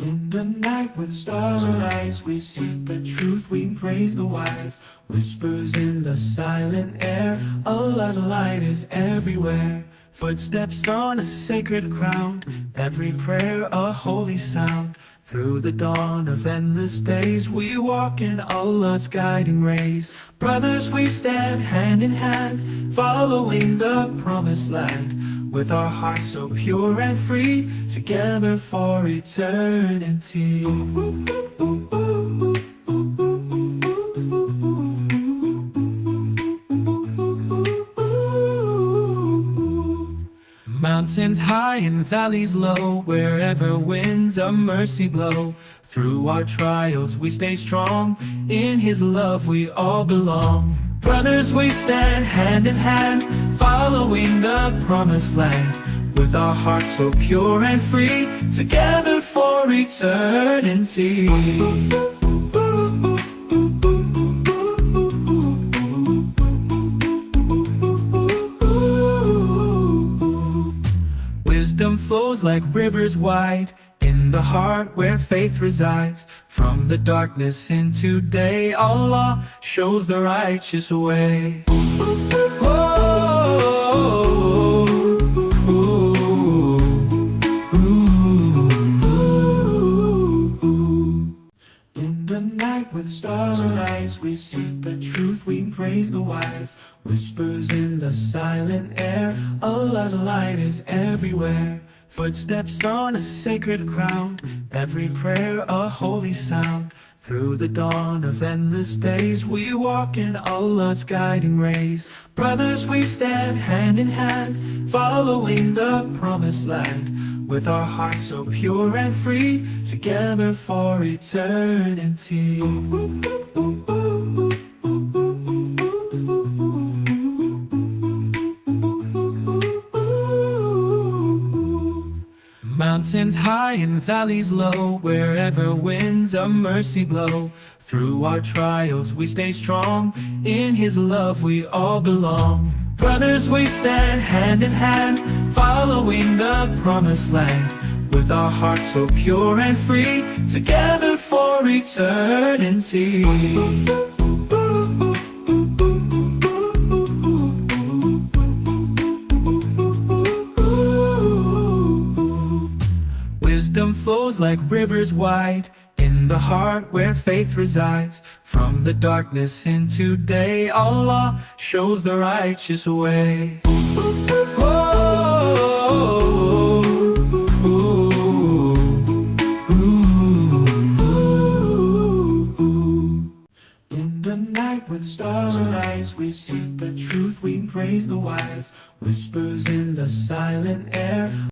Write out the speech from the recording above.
In the night when stars arise, we seek the truth, we praise the wise. Whispers in the silent air, Allah's light is everywhere. Footsteps on a sacred ground, every prayer a holy sound. Through the dawn of endless days, we walk in Allah's guiding rays. Brothers, we stand hand in hand, following the promised land. With our hearts so pure and free, together for eternity. Mountains high and valleys low, wherever winds of mercy blow. Through our trials we stay strong, in His love we all belong. Brothers, we stand hand in hand, following the promised land. With our hearts so pure and free, together for eternity. Wisdom flows like rivers wide, in the heart where faith resides. From the darkness into day, Allah shows the righteous way. In the night when stars arise, we seek the truth, we praise the wise. Whispers in the silent air, Allah's light is everywhere. Footsteps on a sacred ground, every prayer a holy sound. Through the dawn of endless days, we walk in Allah's guiding rays. Brothers, we stand hand in hand, following the promised land. With our hearts so pure and free, together for eternity. Mountains high and valleys low, wherever winds of mercy blow. Through our trials we stay strong, in His love we all belong. Brothers, we stand hand in hand, following the promised land. With our hearts so pure and free, together for eternity. Wisdom flows like rivers wide, in the heart where faith resides. From the darkness into day, Allah shows the righteous way. In the night when stars arise, we seek the truth, we praise the wise. Whispers in the silent air,